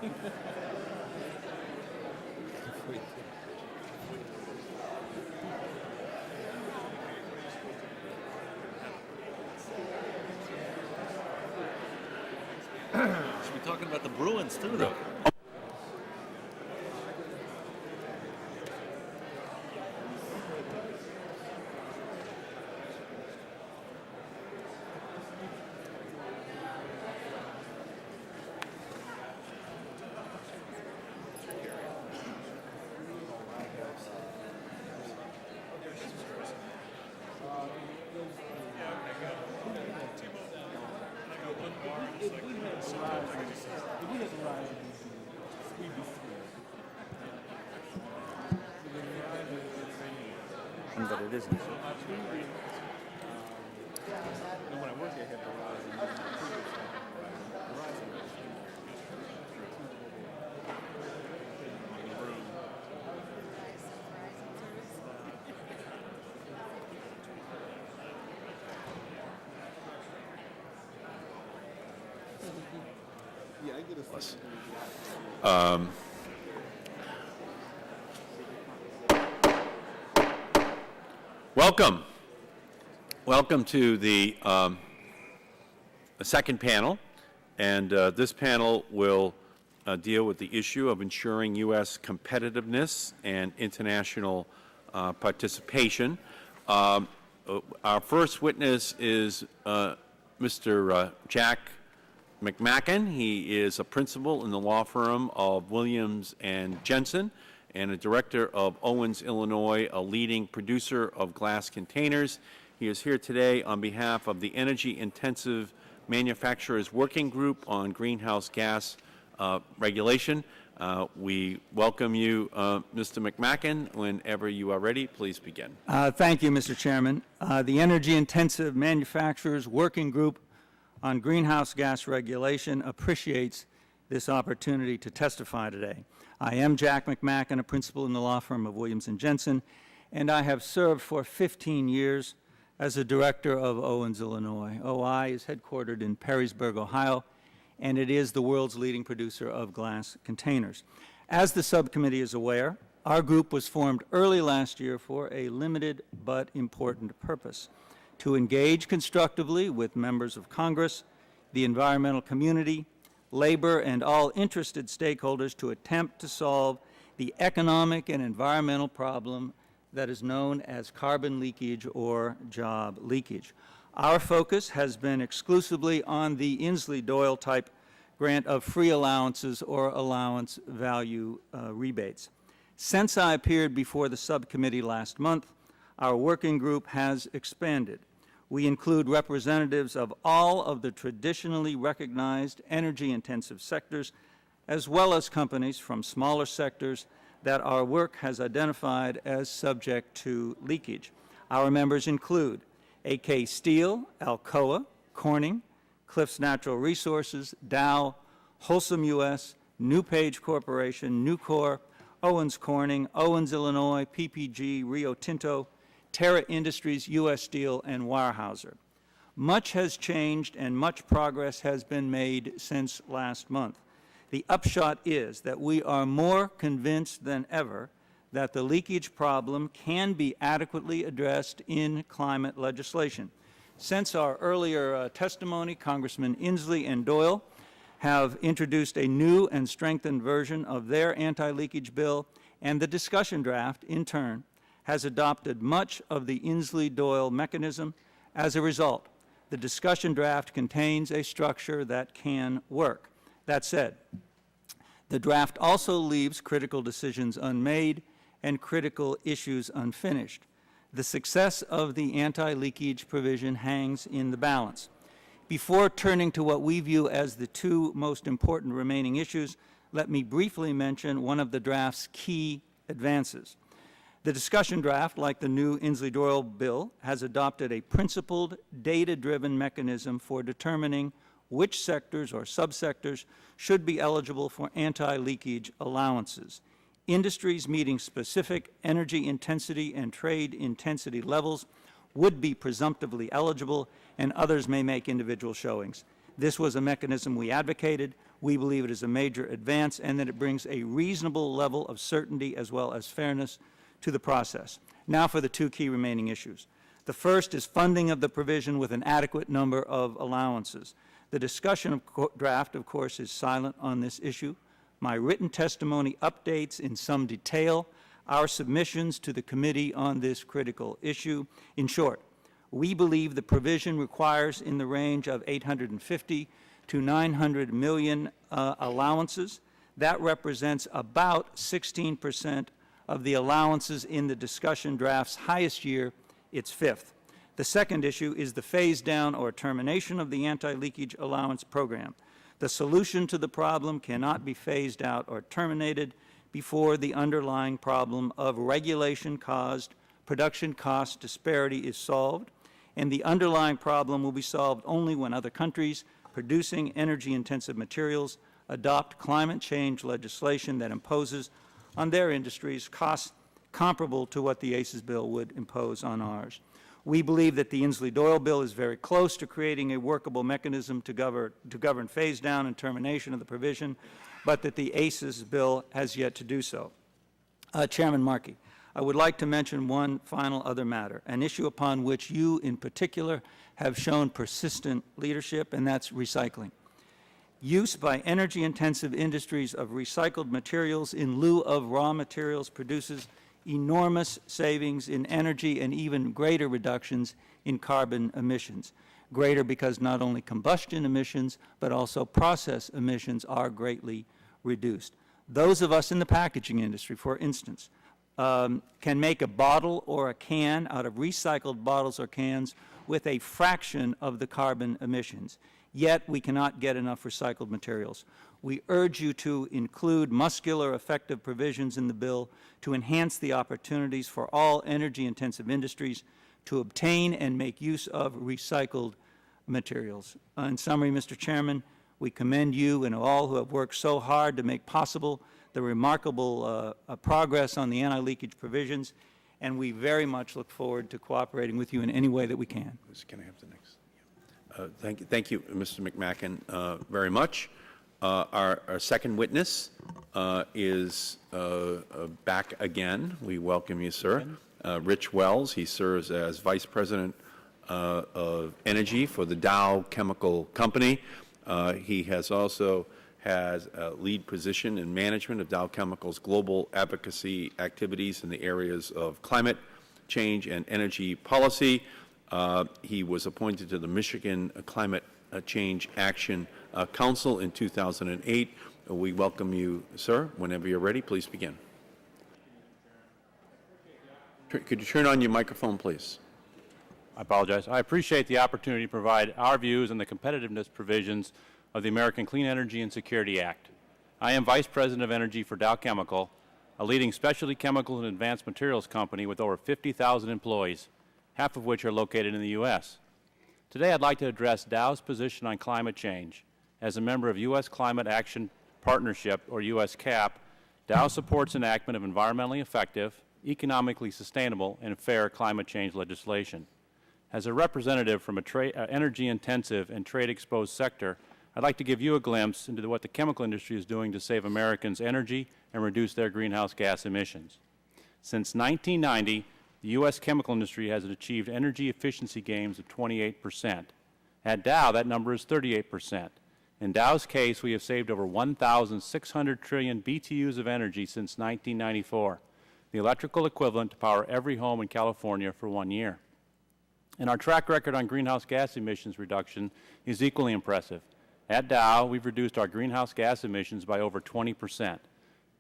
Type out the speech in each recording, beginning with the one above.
Should be talking about the Bruins too, though. But it isn't. When I worked at Verizon, yeah, I get a Welcome to the second panel, and this panel will deal with the issue of ensuring U.S. competitiveness and international participation. Our first witness is Mr. Jack McMacken. He is a principal in the law firm of Williams and Jensen and a director of Owens, Illinois, a leading producer of glass containers. He is here today on behalf of the Energy Intensive Manufacturers Working Group on Greenhouse Gas Regulation. We welcome you, Mr. McMacken. Whenever you are ready, please begin. Thank you, Mr. Chairman. The Energy Intensive Manufacturers Working Group on Greenhouse Gas Regulation appreciates this opportunity to testify today. I am Jack McMacken, a principal in the law firm of Williams & Jensen, and I have served for 15 years as a director of Owens, Illinois. OI is headquartered in Perrysburg, Ohio, and it is the world's leading producer of glass containers. As the subcommittee is aware, our group was formed early last year for a limited but important purpose: to engage constructively with members of Congress, the environmental community, labor, and all interested stakeholders to attempt to solve the economic and environmental problem that is known as carbon leakage or job leakage. Our focus has been exclusively on the Inslee-Doyle type grant of free allowances or allowance value rebates. Since I appeared before the subcommittee last month, our working group has expanded. We include representatives of all of the traditionally recognized energy-intensive sectors, as well as companies from smaller sectors that our work has identified as subject to leakage. Our members include AK Steel, Alcoa, Corning, Cliffs Natural Resources, Dow, Wholesome US, NewPage Corporation, Nucor, Owens Corning, Owens Illinois, PPG, Rio Tinto, Terra Industries, U.S. Steel, and Weyerhaeuser. Much has changed and much progress has been made since last month. The upshot is that we are more convinced than ever that the leakage problem can be adequately addressed in climate legislation. Since our earlier testimony, Congressman Inslee and Doyle have introduced a new and strengthened version of their anti-leakage bill, and the discussion draft, in turn, has adopted much of the Inslee-Doyle mechanism. As a result, the discussion draft contains a structure that can work. That said, the draft also leaves critical decisions unmade and critical issues unfinished. The success of the anti-leakage provision hangs in the balance. Before turning to what we view as the two most important remaining issues, let me briefly mention one of the draft's key advances. The discussion draft, like the new Inslee-Doyle bill, has adopted a principled, data-driven mechanism for determining which sectors or subsectors should be eligible for anti-leakage allowances. Industries meeting specific energy intensity and trade intensity levels would be presumptively eligible, and others may make individual showings. This was a mechanism we advocated. We believe it is a major advance and that it brings a reasonable level of certainty as well as fairness to the process. Now for the two key remaining issues. The first is funding of the provision with an adequate number of allowances. The discussion of draft, of course, is silent on this issue. My written testimony updates in some detail our submissions to the committee on this critical issue. In short, we believe the provision requires in the range of 850 to 900 million allowances. That represents about 16% of the allowances in the discussion draft's highest year, its fifth. The second issue is the phase down or termination of the anti-leakage allowance program. The solution to the problem cannot be phased out or terminated before the underlying problem of regulation-caused production cost disparity is solved, and the underlying problem will be solved only when other countries producing energy-intensive materials adopt climate change legislation that imposes on their industries costs comparable to what the ACES bill would impose on ours. We believe that the Inslee-Doyle bill is very close to creating a workable mechanism to govern phase down and termination of the provision, but that the ACES bill has yet to do so. Chairman Markey, I would like to mention one final other matter, an issue upon which you in particular have shown persistent leadership, and that's recycling. Use by energy-intensive industries of recycled materials in lieu of raw materials produces enormous savings in energy and even greater reductions in carbon emissions. Greater because not only combustion emissions, but also process emissions are greatly reduced. Those of us in the packaging industry, for instance, can make a bottle or a can out of recycled bottles or cans with a fraction of the carbon emissions. Yet we cannot get enough recycled materials. We urge you to include muscular effective provisions in the bill to enhance the opportunities for all energy-intensive industries to obtain and make use of recycled materials. In summary, Mr. Chairman, we commend you and all who have worked so hard to make possible the remarkable progress on the anti-leakage provisions, and we very much look forward to cooperating with you in any way that we can. Can I have the next? Thank you, Mr. McMacken, very much. Our second witness is back again. We welcome you, sir. Rich Wells. He serves as Vice President of Energy for the Dow Chemical Company. He has also has a lead position in management of Dow Chemical's global advocacy activities in the areas of climate change and energy policy. He was appointed to the Michigan Climate Change Action Council in 2008. We welcome you, sir. Whenever you're ready, please begin. Could you turn on your microphone, please? I apologize. I appreciate the opportunity to provide our views on the competitiveness provisions of the American Clean Energy and Security Act. I am Vice President of Energy for Dow Chemical, a leading specialty chemicals and advanced materials company with over 50,000 employees, half of which are located in the U.S. Today, I'd like to address Dow's position on climate change. As a member of U.S. Climate Action Partnership, or USCAP, Dow supports enactment of environmentally effective, economically sustainable, and fair climate change legislation. As a representative from an energy-intensive and trade-exposed sector, I'd like to give you a glimpse into what the chemical industry is doing to save Americans energy and reduce their greenhouse gas emissions. Since 1990, the U.S. chemical industry has achieved energy efficiency gains of 28%. At Dow, that number is 38%. In Dow's case, we have saved over 1,600 trillion BTUs of energy since 1994, the electrical equivalent to power every home in California for 1 year. And our track record on greenhouse gas emissions reduction is equally impressive. At Dow, we've reduced our greenhouse gas emissions by over 20%.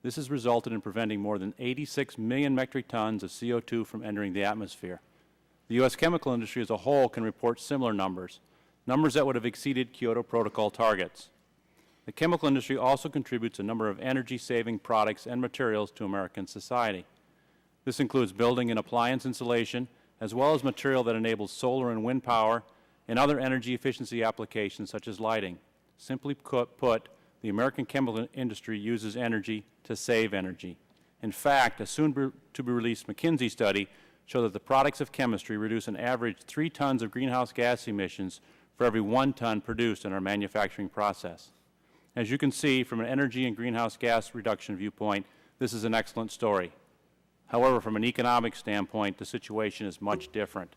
This has resulted in preventing more than 86 million metric tons of CO2 from entering the atmosphere. The U.S. chemical industry as a whole can report similar numbers, numbers that would have exceeded Kyoto Protocol targets. The chemical industry also contributes a number of energy-saving products and materials to American society. This includes building and appliance insulation, as well as material that enables solar and wind power and other energy efficiency applications such as lighting. Simply put, the American chemical industry uses energy to save energy. In fact, a soon-to-be-released McKinsey study showed that the products of chemistry reduce an average 3 tons of greenhouse gas emissions for every 1 ton produced in our manufacturing process. As you can see, from an energy and greenhouse gas reduction viewpoint, this is an excellent story. However, from an economic standpoint, the situation is much different.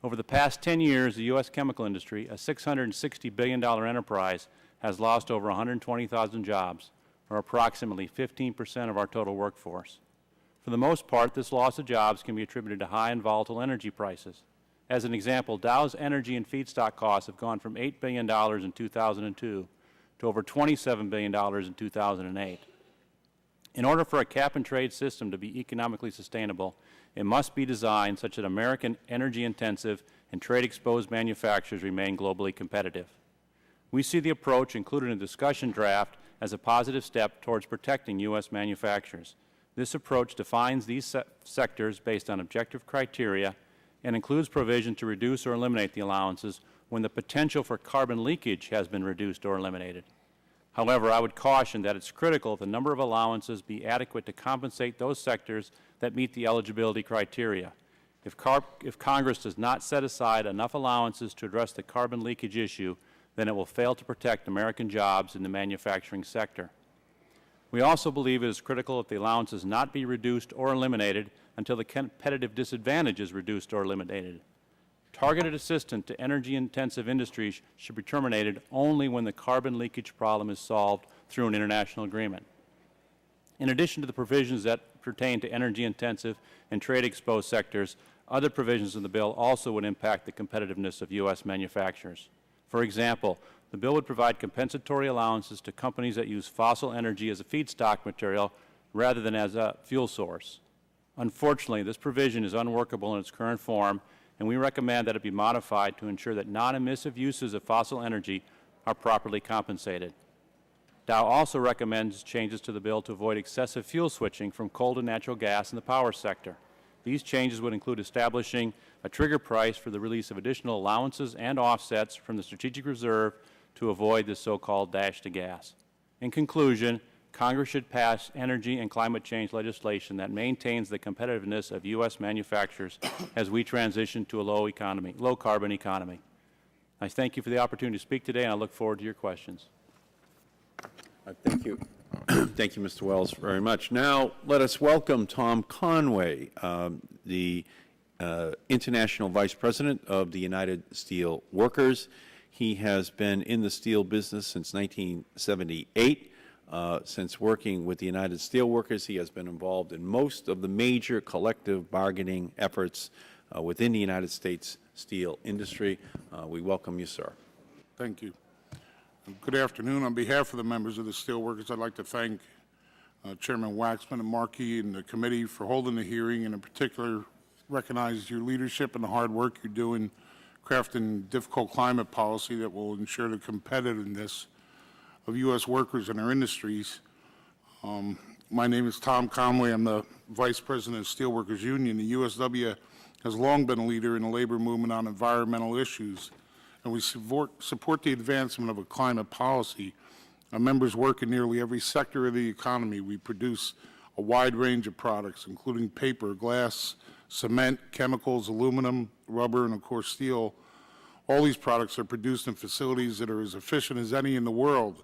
Over the past 10 years, the U.S. chemical industry, a $660 billion enterprise, has lost over 120,000 jobs, or approximately 15% of our total workforce. For the most part, this loss of jobs can be attributed to high and volatile energy prices. As an example, Dow's energy and feedstock costs have gone from $8 billion in 2002 to over $27 billion in 2008. In order for a cap-and-trade system to be economically sustainable, it must be designed such that American energy-intensive and trade-exposed manufacturers remain globally competitive. We see the approach included in the discussion draft as a positive step towards protecting U.S. manufacturers. This approach defines these sectors based on objective criteria and includes provision to reduce or eliminate the allowances when the potential for carbon leakage has been reduced or eliminated. However, I would caution that it's critical the number of allowances be adequate to compensate those sectors that meet the eligibility criteria. If Congress does not set aside enough allowances to address the carbon leakage issue, then it will fail to protect American jobs in the manufacturing sector. We also believe it is critical that the allowances not be reduced or eliminated until the competitive disadvantage is reduced or eliminated. Targeted assistance to energy-intensive industries should be terminated only when the carbon leakage problem is solved through an international agreement. In addition to the provisions that pertain to energy-intensive and trade-exposed sectors, other provisions in the bill also would impact the competitiveness of U.S. manufacturers. For example, the bill would provide compensatory allowances to companies that use fossil energy as a feedstock material rather than as a fuel source. Unfortunately, this provision is unworkable in its current form, and we recommend that it be modified to ensure that non-emissive uses of fossil energy are properly compensated. Dow also recommends changes to the bill to avoid excessive fuel switching from coal to natural gas in the power sector. These changes would include establishing a trigger price for the release of additional allowances and offsets from the Strategic Reserve to avoid the so-called dash to gas. In conclusion, Congress should pass energy and climate change legislation that maintains the competitiveness of U.S. manufacturers as we transition to a low-carbon economy. I thank you for the opportunity to speak today, and I look forward to your questions. Thank you. Thank you, Mr. Wells, very much. Now, let us welcome Tom Conway, the International Vice President of the United Steel Workers. He has been in the steel business since 1978. Since working with the United Steelworkers, he has been involved in most of the major collective bargaining efforts within the United States steel industry. We welcome you, sir. Thank you. Good afternoon. On behalf of the members of the Steelworkers, I'd like to thank Chairman Waxman and Markey and the committee for holding the hearing, and in particular recognize your leadership and the hard work you're doing crafting difficult climate policy that will ensure the competitiveness of U.S. workers and our industries. My name is Tom Conway. I'm the Vice President of Steelworkers Union. The USW has long been a leader in the labor movement on environmental issues, and we support the advancement of a climate policy. Our members work in nearly every sector of the economy. We produce a wide range of products, including paper, glass, cement, chemicals, aluminum, rubber, and, of course, steel. All these products are produced in facilities that are as efficient as any in the world,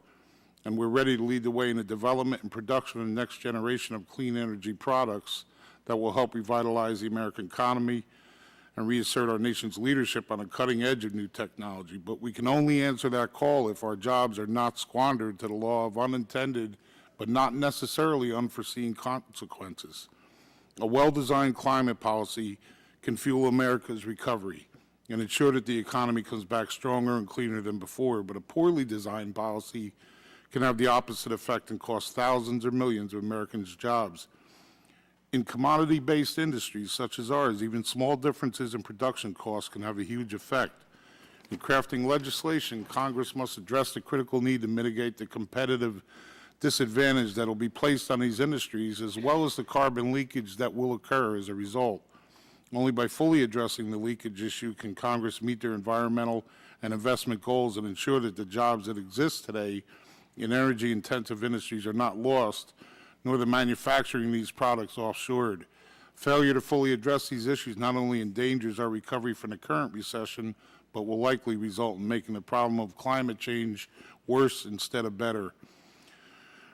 and we're ready to lead the way in the development and production of the next generation of clean energy products that will help revitalize the American economy and reassert our nation's leadership on the cutting edge of new technology. But we can only answer that call if our jobs are not squandered to the law of unintended but not necessarily unforeseen consequences. A well-designed climate policy can fuel America's recovery and ensure that the economy comes back stronger and cleaner than before, but a poorly designed policy can have the opposite effect and cost thousands or millions of Americans' jobs. In commodity-based industries such as ours, even small differences in production costs can have a huge effect. In crafting legislation, Congress must address the critical need to mitigate the competitive disadvantage that will be placed on these industries, as well as the carbon leakage that will occur as a result. Only by fully addressing the leakage issue can Congress meet their environmental and investment goals and ensure that the jobs that exist today in energy-intensive industries are not lost, nor the manufacturing these products offshored. Failure to fully address these issues not only endangers our recovery from the current recession, but will likely result in making the problem of climate change worse instead of better.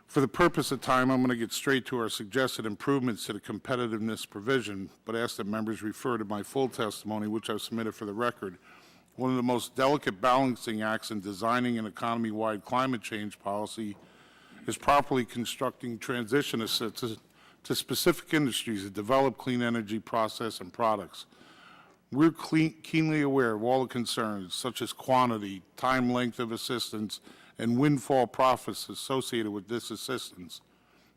For the purpose of time, I'm going to get straight to our suggested improvements to the competitiveness provision, but ask that members refer to my full testimony, which I've submitted for the record. One of the most delicate balancing acts in designing an economy-wide climate change policy is properly constructing transition assistance to specific industries that develop clean energy process and products. We're keenly aware of all the concerns, such as quantity, time length of assistance, and windfall profits associated with this assistance.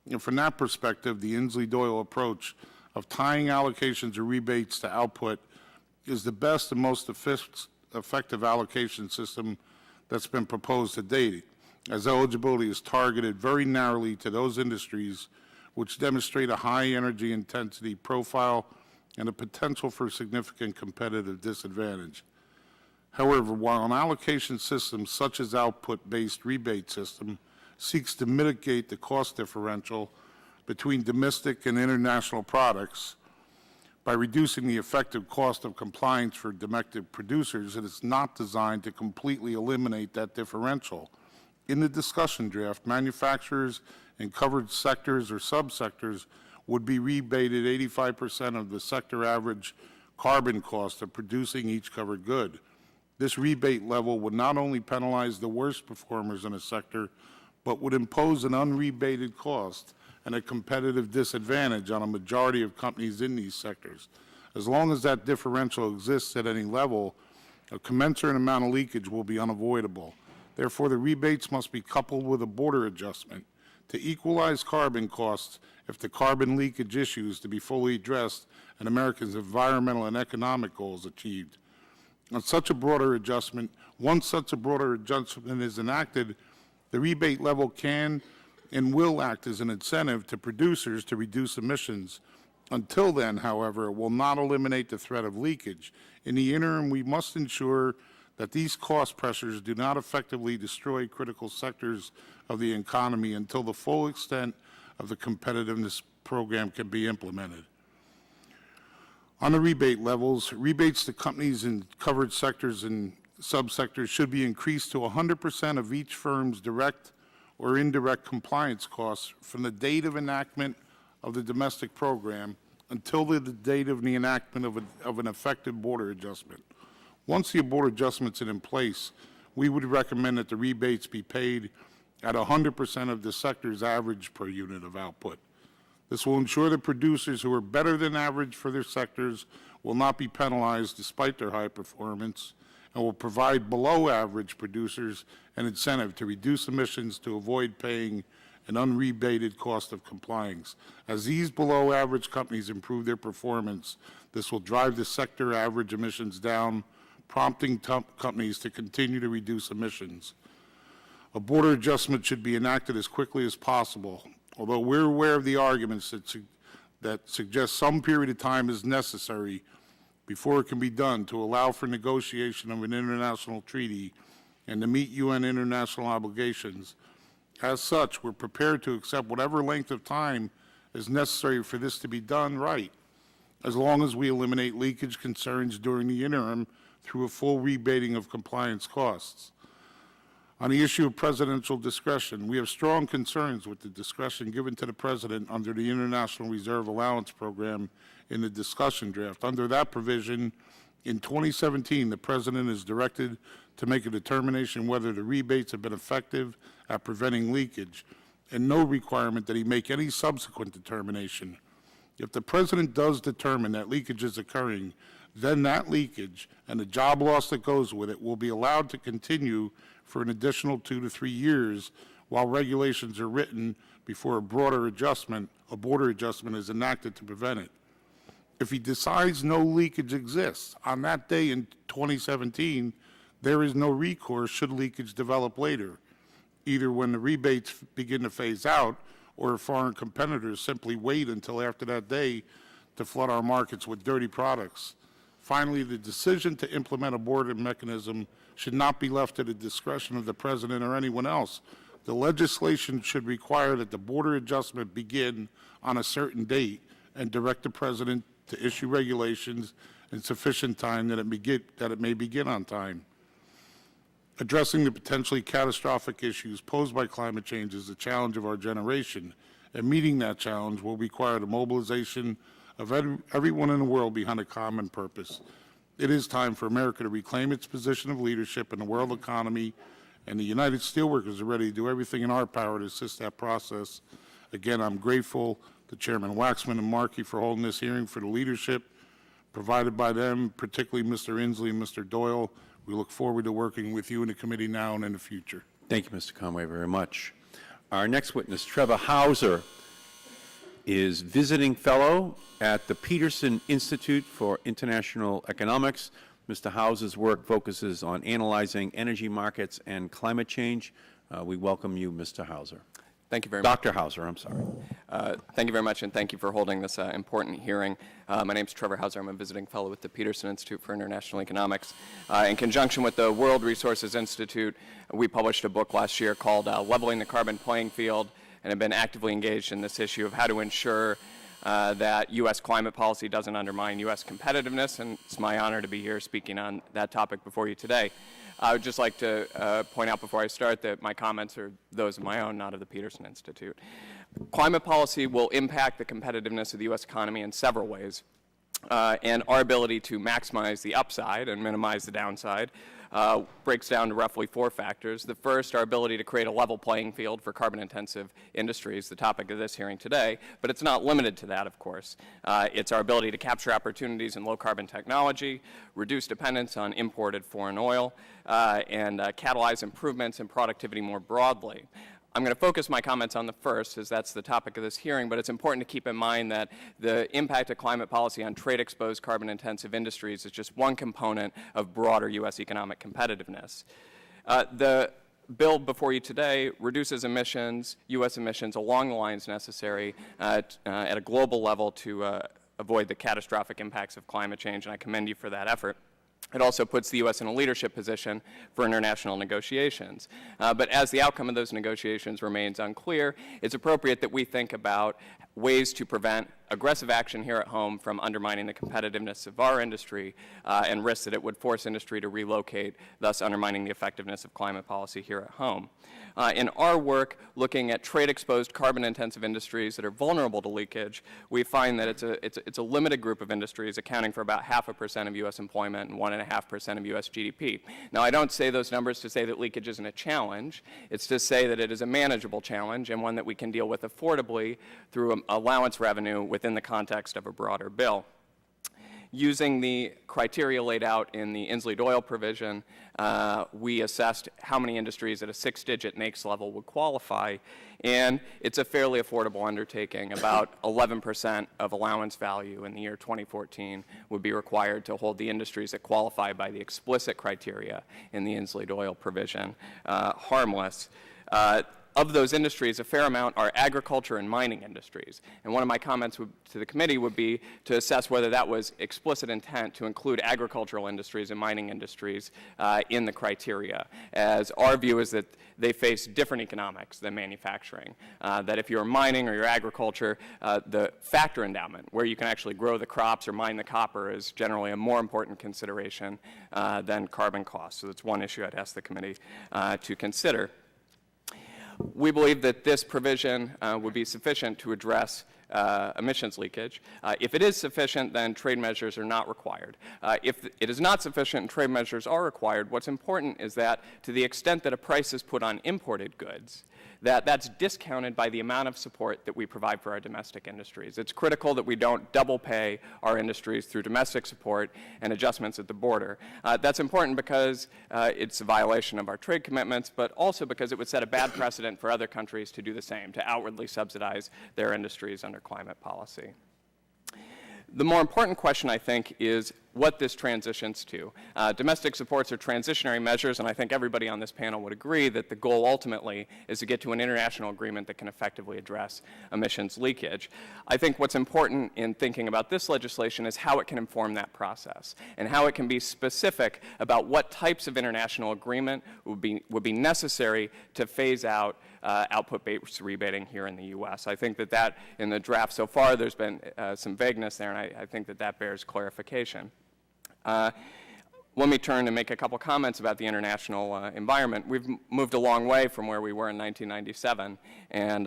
And from that perspective, the Inslee-Doyle approach of tying allocations or rebates to output is the best and most effective allocation system that's been proposed to date, as eligibility is targeted very narrowly to those industries which demonstrate a high energy intensity profile and a potential for significant competitive disadvantage. However, while an allocation system such as output-based rebate system seeks to mitigate the cost differential between domestic and international products by reducing the effective cost of compliance for domestic producers, it is not designed to completely eliminate that differential. In the discussion draft, manufacturers in covered sectors or subsectors would be rebated 85% of the sector average carbon cost of producing each covered good. This rebate level would not only penalize the worst performers in a sector, but would impose an unrebated cost and a competitive disadvantage on a majority of companies in these sectors. As long as that differential exists at any level, a commensurate amount of leakage will be unavoidable. Therefore, the rebates must be coupled with a border adjustment to equalize carbon costs if the carbon leakage issue is to be fully addressed and Americans' environmental and economic goals achieved. On such a broader adjustment, once such a broader adjustment is enacted, the rebate level can and will act as an incentive to producers to reduce emissions. Until then, however, it will not eliminate the threat of leakage. In the interim, we must ensure that these cost pressures do not effectively destroy critical sectors of the economy until the full extent of the competitiveness program can be implemented. On the rebate levels, rebates to companies in covered sectors and subsectors should be increased to 100% of each firm's direct or indirect compliance costs from the date of enactment of the domestic program until the date of the enactment of an effective border adjustment. Once the border adjustments are in place, we would recommend that the rebates be paid at 100% of the sector's average per unit of output. This will ensure that producers who are better than average for their sectors will not be penalized despite their high performance, and will provide below average producers an incentive to reduce emissions to avoid paying an unrebated cost of compliance. As these below average companies improve their performance, this will drive the sector average emissions down, prompting companies to continue to reduce emissions. A border adjustment should be enacted as quickly as possible. Although we're aware of the arguments that suggest some period of time is necessary before it can be done to allow for negotiation of an international treaty and to meet UN international obligations. As such, we're prepared to accept whatever length of time is necessary for this to be done right, as long as we eliminate leakage concerns during the interim through a full rebating of compliance costs. On the issue of presidential discretion, we have strong concerns with the discretion given to the President under the International Reserve Allowance Program in the discussion draft. Under that provision, in 2017, the President is directed to make a determination whether the rebates have been effective at preventing leakage, and no requirement that he make any subsequent determination. If the President does determine that leakage is occurring, then that leakage and the job loss that goes with it will be allowed to continue for an additional 2 to 3 years while regulations are written before a border adjustment is enacted to prevent it. If he decides no leakage exists on that day in 2017, there is no recourse should leakage develop later, either when the rebates begin to phase out or if foreign competitors simply wait until after that day to flood our markets with dirty products. Finally, the decision to implement a border mechanism should not be left to the discretion of the President or anyone else. The legislation should require that the border adjustment begin on a certain date and direct the President to issue regulations in sufficient time that it may begin on time. Addressing the potentially catastrophic issues posed by climate change is a challenge of our generation, and meeting that challenge will require the mobilization of everyone in the world behind a common purpose. It is time for America to reclaim its position of leadership in the world economy, and the United Steelworkers are ready to do everything in our power to assist that process. Again, I'm grateful to Chairman Waxman and Markey for holding this hearing, for the leadership provided by them, particularly Mr. Inslee and Mr. Doyle. We look forward to working with you in the committee now and in the future. Thank you, Mr. Conway, very much. Our next witness, Trevor Hauser, is visiting fellow at the Peterson Institute for International Economics. Mr. Hauser's work focuses on analyzing energy markets and climate change. We welcome you, Mr. Hauser. Thank you very much. Dr. Hauser, I'm sorry. Thank you very much, and thank you for holding this important hearing. My name is Trevor Hauser. I'm a visiting fellow with the Peterson Institute for International Economics. In conjunction with the World Resources Institute, we published a book last year called Leveling the Carbon Playing Field, and have been actively engaged in this issue of how to ensure that U.S. climate policy doesn't undermine U.S. competitiveness, and it's my honor to be here speaking on that topic before you today. I would just like to point out before I start that my comments are those of my own, not of the Peterson Institute. Climate policy will impact the competitiveness of the U.S. economy in several ways, and our ability to maximize the upside and minimize the downside breaks down to roughly 4 factors. The first, our ability to create a level playing field for carbon-intensive industries, the topic of this hearing today, but it's not limited to that, of course. It's our ability to capture opportunities in low-carbon technology, reduce dependence on imported foreign oil, and catalyze improvements in productivity more broadly. I'm going to focus my comments on the first, as that's the topic of this hearing, but it's important to keep in mind that the impact of climate policy on trade-exposed carbon-intensive industries is just one component of broader U.S. economic competitiveness. The bill before you today reduces emissions, U.S. emissions, along the lines necessary at a global level to avoid the catastrophic impacts of climate change, and I commend you for that effort. It also puts the U.S. in a leadership position for international negotiations. But as the outcome of those negotiations remains unclear, it's appropriate that we think about ways to prevent aggressive action here at home from undermining the competitiveness of our industry and risks that it would force industry to relocate, thus undermining the effectiveness of climate policy here at home. In our work looking at trade-exposed carbon-intensive industries that are vulnerable to leakage, we find that it's a limited group of industries accounting for about 0.5% of U.S. employment and 1.5% of U.S. GDP. Now, I don't say those numbers to say that leakage isn't a challenge. It's to say that it is a manageable challenge and one that we can deal with affordably through allowance revenue within the context of a broader bill. Using the criteria laid out in the Inslee-Doyle provision, we assessed how many industries at a 6-digit NAICS level would qualify, and it's a fairly affordable undertaking. About 11% of allowance value in the year 2014 would be required to hold the industries that qualify by the explicit criteria in the Inslee-Doyle provision harmless. Of those industries, a fair amount are agriculture and mining industries. And one of my comments to the committee would be to assess whether that was explicit intent to include agricultural industries and mining industries in the criteria, as our view is that they face different economics than manufacturing. That if you're mining or you're agriculture, the factor endowment, where you can actually grow the crops or mine the copper, is generally a more important consideration than carbon costs. So that's one issue I'd ask the committee to consider. We believe that this provision would be sufficient to address emissions leakage. If it is sufficient, then trade measures are not required. If it is not sufficient and trade measures are required, what's important is that to the extent that a price is put on imported goods, that's discounted by the amount of support that we provide for our domestic industries. It's critical that we don't double pay our industries through domestic support and adjustments at the border. That's important because it's a violation of our trade commitments, but also because it would set a bad precedent for other countries to do the same, to outwardly subsidize their industries under climate policy. The more important question, I think, is what this transitions to. Domestic supports are transitionary measures, and I think everybody on this panel would agree that the goal ultimately is to get to an international agreement that can effectively address emissions leakage. I think what's important in thinking about this legislation is how it can inform that process and how it can be specific about what types of international agreement would be necessary to phase out output-based rebating here in the U.S. I think that in the draft so far, there's been some vagueness there, and I think that bears clarification. let me turn and make a couple comments about the international environment. We've moved a long way from where we were in 1997, and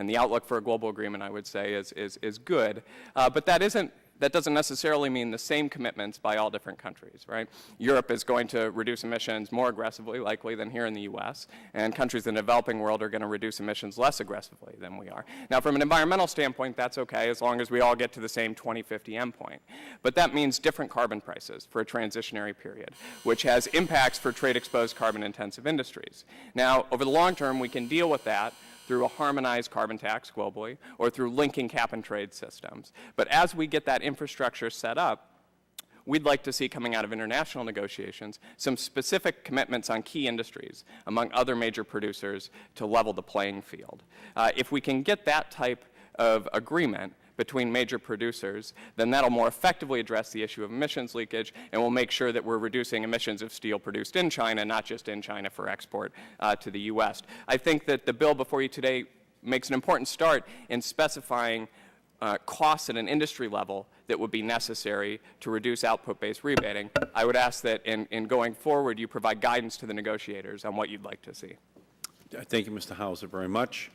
the outlook for a global agreement, I would say, is good. But that doesn't necessarily mean the same commitments by all different countries, right? Europe is going to reduce emissions more aggressively, likely, than here in the U.S., and countries in the developing world are going to reduce emissions less aggressively than we are. Now, from an environmental standpoint, that's okay, as long as we all get to the same 2050 endpoint. But that means different carbon prices for a transitionary period, which has impacts for trade-exposed carbon-intensive industries. Now, over the long term, we can deal with that through a harmonized carbon tax globally or through linking cap-and-trade systems. But as we get that infrastructure set up, we'd like to see, coming out of international negotiations, some specific commitments on key industries, among other major producers, to level the playing field. If we can get that type of agreement between major producers, then that'll more effectively address the issue of emissions leakage, and we'll make sure that we're reducing emissions of steel produced in China, not just in China for export to the U.S. I think that the bill before you today makes an important start in specifying costs at an industry level that would be necessary to reduce output-based rebating. I would ask that in going forward, you provide guidance to the negotiators on what you'd like to see. Thank you, Mr. Hauser, very much.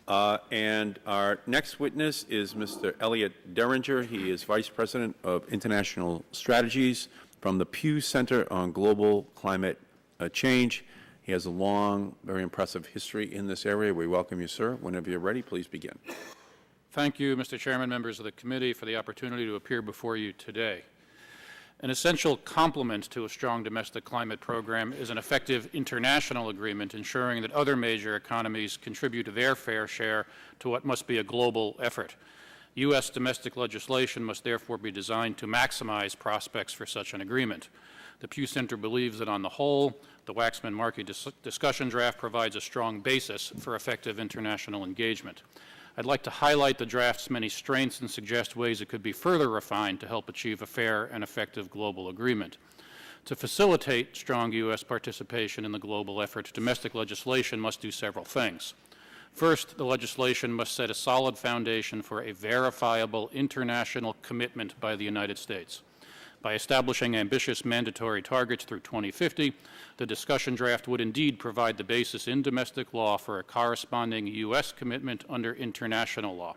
And our next witness is Mr. Elliot Derringer. He is Vice President of International Strategies from the Pew Center on Global Climate Change. He has a long, very impressive history in this area. We welcome you, sir. Whenever you're ready, please begin. Thank you, Mr. Chairman, members of the committee, for the opportunity to appear before you today. An essential complement to a strong domestic climate program is an effective international agreement ensuring that other major economies contribute their fair share to what must be a global effort. U.S. domestic legislation must therefore be designed to maximize prospects for such an agreement. The Pew Center believes that on the whole, the Waxman-Markey discussion draft provides a strong basis for effective international engagement. I'd like to highlight the draft's many strengths and suggest ways it could be further refined to help achieve a fair and effective global agreement. To facilitate strong U.S. participation in the global effort, domestic legislation must do several things. First, the legislation must set a solid foundation for a verifiable international commitment by the United States. By establishing ambitious mandatory targets through 2050, the discussion draft would indeed provide the basis in domestic law for a corresponding U.S. commitment under international law.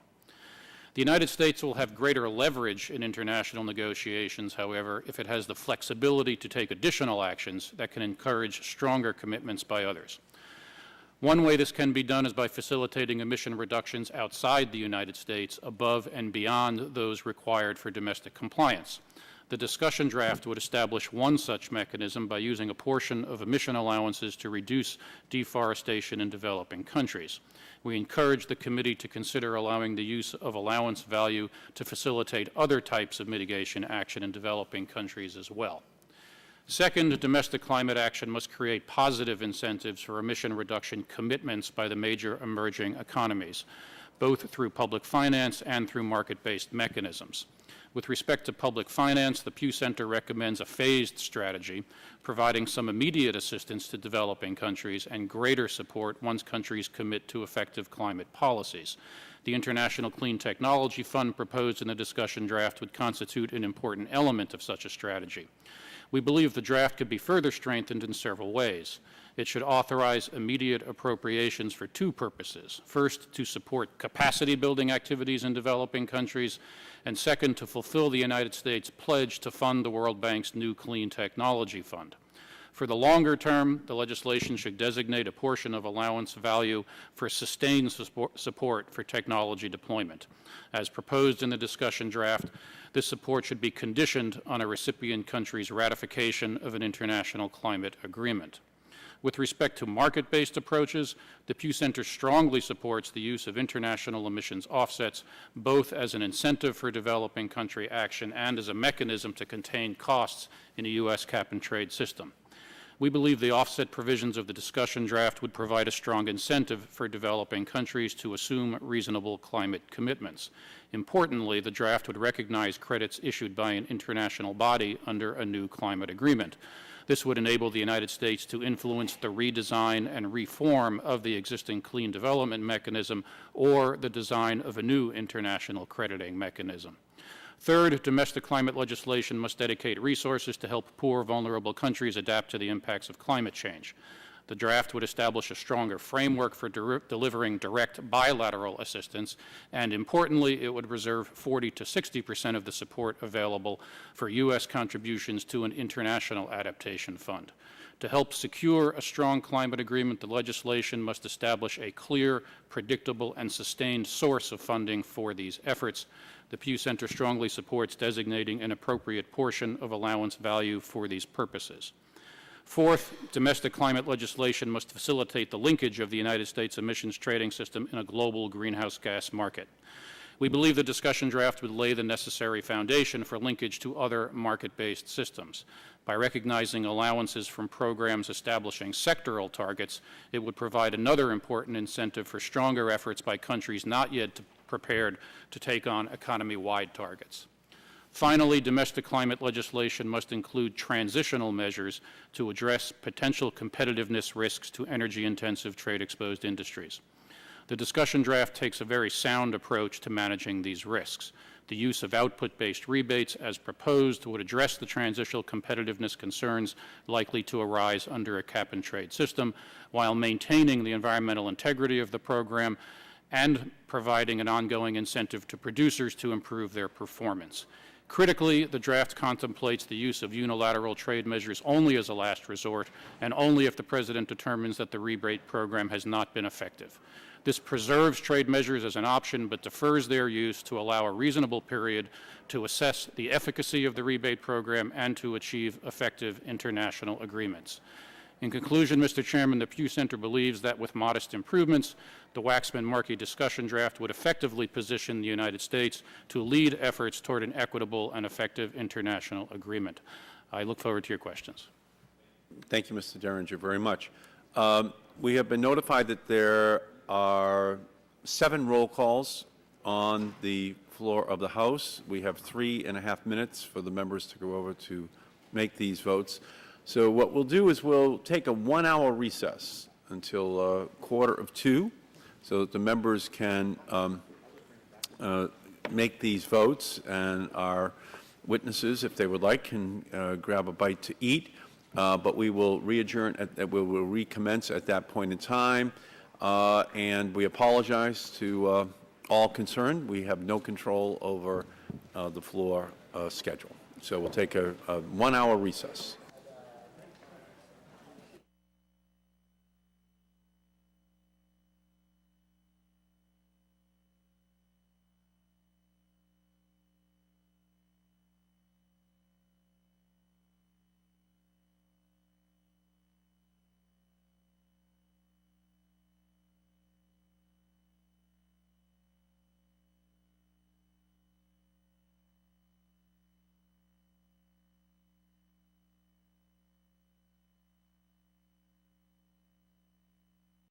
The United States will have greater leverage in international negotiations, however, if it has the flexibility to take additional actions that can encourage stronger commitments by others. One way this can be done is by facilitating emission reductions outside the United States above and beyond those required for domestic compliance. The discussion draft would establish one such mechanism by using a portion of emission allowances to reduce deforestation in developing countries. We encourage the committee to consider allowing the use of allowance value to facilitate other types of mitigation action in developing countries as well. Second, domestic climate action must create positive incentives for emission reduction commitments by the major emerging economies, both through public finance and through market-based mechanisms. With respect to public finance, the Pew Center recommends a phased strategy, providing some immediate assistance to developing countries and greater support once countries commit to effective climate policies. The International Clean Technology Fund proposed in the discussion draft would constitute an important element of such a strategy. We believe the draft could be further strengthened in several ways. It should authorize immediate appropriations for two purposes. First, to support capacity building activities in developing countries, and second, to fulfill the United States pledge to fund the World Bank's new Clean Technology Fund. For the longer term, the legislation should designate a portion of allowance value for sustained support for technology deployment. As proposed in the discussion draft, this support should be conditioned on a recipient country's ratification of an international climate agreement. With respect to market-based approaches, the Pew Center strongly supports the use of international emissions offsets, both as an incentive for developing country action and as a mechanism to contain costs in a U.S. cap-and-trade system. We believe the offset provisions of the discussion draft would provide a strong incentive for developing countries to assume reasonable climate commitments. Importantly, the draft would recognize credits issued by an international body under a new climate agreement. This would enable the United States to influence the redesign and reform of the existing clean development mechanism or the design of a new international crediting mechanism. Third, domestic climate legislation must dedicate resources to help poor, vulnerable countries adapt to the impacts of climate change. The draft would establish a stronger framework for delivering direct bilateral assistance, and importantly, it would reserve 40 to 60% of the support available for U.S. contributions to an international adaptation fund. To help secure a strong climate agreement, the legislation must establish a clear, predictable, and sustained source of funding for these efforts. The Pew Center strongly supports designating an appropriate portion of allowance value for these purposes. Fourth, domestic climate legislation must facilitate the linkage of the United States emissions trading system in a global greenhouse gas market. We believe the discussion draft would lay the necessary foundation for linkage to other market-based systems. By recognizing allowances from programs establishing sectoral targets, it would provide another important incentive for stronger efforts by countries not yet prepared to take on economy-wide targets. Finally, domestic climate legislation must include transitional measures to address potential competitiveness risks to energy-intensive trade-exposed industries. The discussion draft takes a very sound approach to managing these risks. The use of output-based rebates as proposed would address the transitional competitiveness concerns likely to arise under a cap-and-trade system while maintaining the environmental integrity of the program and providing an ongoing incentive to producers to improve their performance. Critically, the draft contemplates the use of unilateral trade measures only as a last resort and only if the President determines that the rebate program has not been effective. This preserves trade measures as an option but defers their use to allow a reasonable period to assess the efficacy of the rebate program and to achieve effective international agreements. In conclusion, Mr. Chairman, the Pew Center believes that with modest improvements, the Waxman-Markey discussion draft would effectively position the United States to lead efforts toward an equitable and effective international agreement. I look forward to your questions. Thank you, Mr. Derringer, very much. We have been notified that there are 7 roll calls on the floor of the House. We have 3.5 minutes for the members to go over to make these votes. So what we'll do is we'll take a 1-hour recess until 1:45, so that the members can make these votes, and our witnesses, if they would like, can grab a bite to eat. But we will re-adjourn, we will recommence at that point in time. And we apologize to all concerned. We have no control over the floor schedule. So we'll take a 1-hour recess.